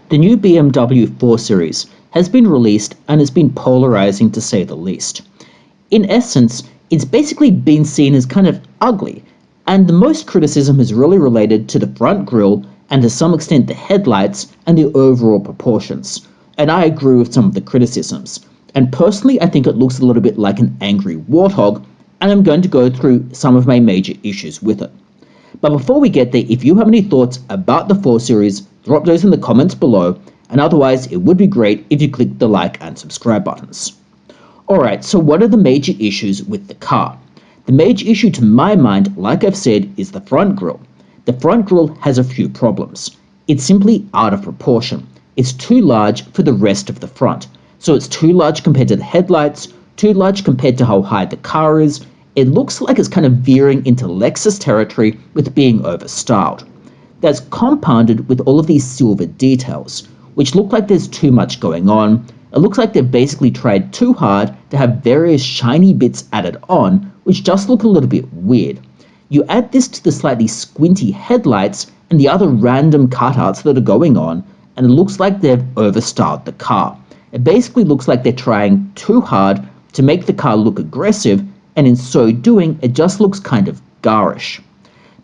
The new BMW 4 Series has been released and has been polarizing to say the least. In essence, it's basically been seen as kind of ugly, and the most criticism is really related to the front grille and to some extent the headlights and the overall proportions. And I agree with some of the criticisms. And personally, I think it looks a little bit like an angry warthog, and I'm going to go through some of my major issues with it. But before we get there, if you have any thoughts about the 4 Series, drop those in the comments below, and otherwise it would be great if you click the like and subscribe buttons. Alright, so what are the major issues with the car? The major issue to my mind, like I've said, is the front grille. The front grille has a few problems. It's simply out of proportion. It's too large for the rest of the front. So it's too large compared to the headlights, too large compared to how high the car is. It looks like it's kind of veering into Lexus territory with being overstyled. That's compounded with all of these silver details, which look like there's too much going on. It looks like they've basically tried too hard to have various shiny bits added on, which just look a little bit weird. You add this to the slightly squinty headlights and the other random cutouts that are going on, and it looks like they've overstyled the car. It basically looks like they're trying too hard to make the car look aggressive, and in so doing, it just looks kind of garish.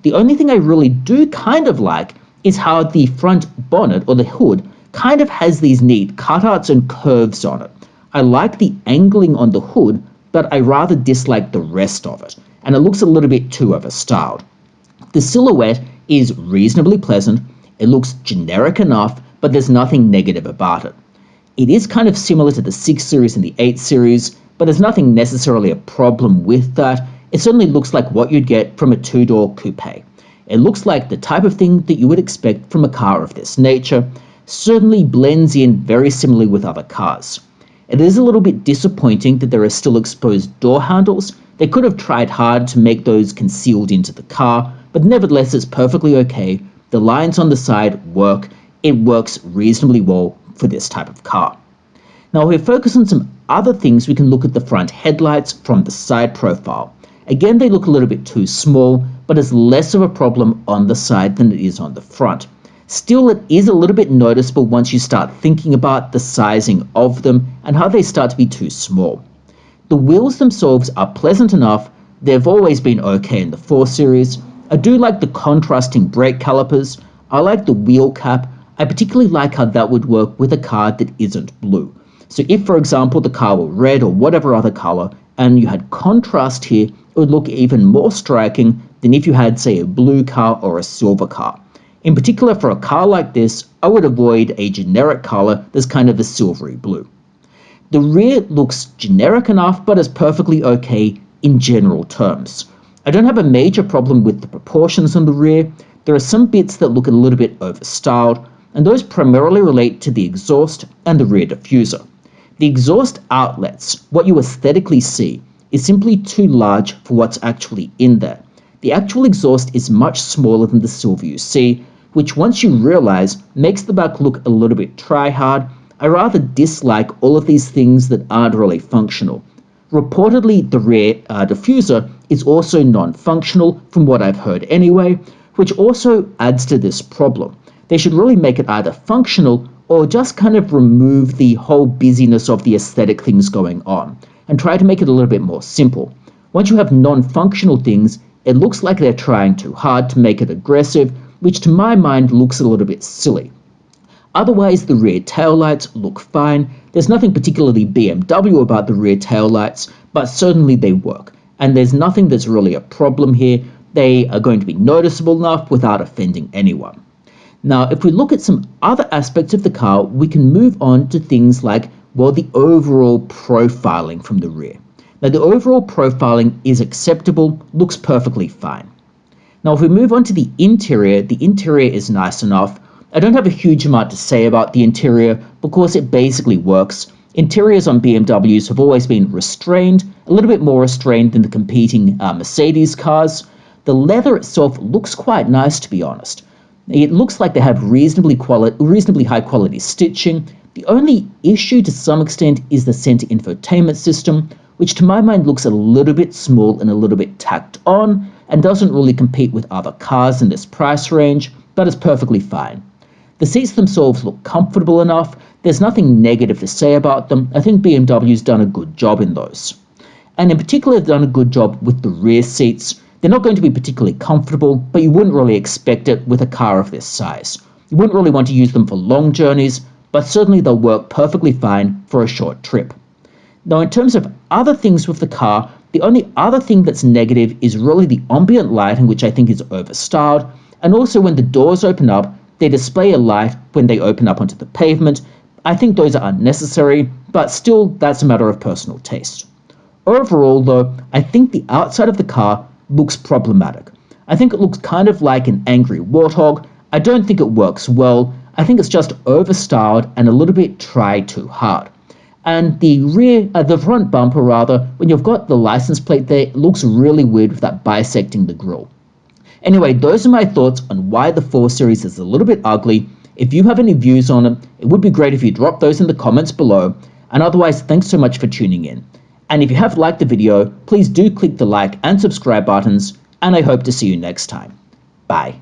The only thing I really do kind of like is how the front bonnet or the hood kind of has these neat cutouts and curves on it. I like the angling on the hood, but I rather dislike the rest of it, and it looks a little bit too overstyled. The silhouette is reasonably pleasant, it looks generic enough, but there's nothing negative about it. It is kind of similar to the 6 Series and the 8 Series, but there's nothing necessarily a problem with that. It certainly looks like what you'd get from a two-door coupe. It looks like the type of thing that you would expect from a car of this nature, certainly blends in very similarly with other cars. It is a little bit disappointing that there are still exposed door handles. They could have tried hard to make those concealed into the car, but nevertheless it's perfectly okay. The lines on the side work. It works reasonably well for this type of car. Now, if we focus on some other things, we can look at the front headlights from the side profile. Again, they look a little bit too small, but it's less of a problem on the side than it is on the front. Still, it is a little bit noticeable once you start thinking about the sizing of them and how they start to be too small. The wheels themselves are pleasant enough. They've always been okay in the 4 Series. I do like the contrasting brake calipers. I like the wheel cap. I particularly like how that would work with a car that isn't blue. So if, for example, the car were red or whatever other color, and you had contrast here, it would look even more striking than if you had, say, a blue car or a silver car. In particular, for a car like this, I would avoid a generic color that's kind of a silvery blue. The rear looks generic enough, but is perfectly okay in general terms. I don't have a major problem with the proportions on the rear. There are some bits that look a little bit overstyled, and those primarily relate to the exhaust and the rear diffuser. The exhaust outlets, what you aesthetically see, is simply too large for what's actually in there. The actual exhaust is much smaller than the silver you see, which once you realize makes the back look a little bit try-hard. I rather dislike all of these things that aren't really functional. Reportedly, the rear diffuser is also non-functional from what I've heard anyway, which also adds to this problem. They should really make it either functional or just kind of remove the whole busyness of the aesthetic things going on and try to make it a little bit more simple. Once you have non-functional things, it looks like they're trying too hard to make it aggressive, which to my mind looks a little bit silly. Otherwise, the rear taillights look fine. There's nothing particularly BMW about the rear taillights, but certainly they work. And there's nothing that's really a problem here. They are going to be noticeable enough without offending anyone. Now, if we look at some other aspects of the car, we can move on to things like, well, the overall profiling from the rear. Now, the overall profiling is acceptable, looks perfectly fine. Now, if we move on to the interior is nice enough. I don't have a huge amount to say about the interior because it basically works. Interiors on BMWs have always been restrained, a little bit more restrained than the competing Mercedes cars. The leather itself looks quite nice, to be honest. It looks like they have reasonably high quality stitching. The only issue to some extent is the center infotainment system, which to my mind looks a little bit small and a little bit tacked on and doesn't really compete with other cars in this price range, but is perfectly fine. The seats themselves look comfortable enough. There's nothing negative to say about them. I think BMW's done a good job in those. And in particular, they've done a good job with the rear seats. They're not going to be particularly comfortable, but you wouldn't really expect it with a car of this size. You wouldn't really want to use them for long journeys, but certainly they'll work perfectly fine for a short trip. Now, in terms of other things with the car, the only other thing that's negative is really the ambient lighting, which I think is overstyled, and also when the doors open up, they display a light when they open up onto the pavement. I think those are unnecessary, but still, that's a matter of personal taste. Overall, though, I think the outside of the car looks problematic. I think it looks kind of like an angry warthog. I don't think it works well. I think it's just overstyled and a little bit tried too hard. And the front bumper rather, when you've got the license plate there, it looks really weird with that bisecting the grille. Anyway, those are my thoughts on why the 4 Series is a little bit ugly. If you have any views on it, it would be great if you drop those in the comments below. And otherwise, thanks so much for tuning in. And if you have liked the video, please do click the like and subscribe buttons, and I hope to see you next time. Bye.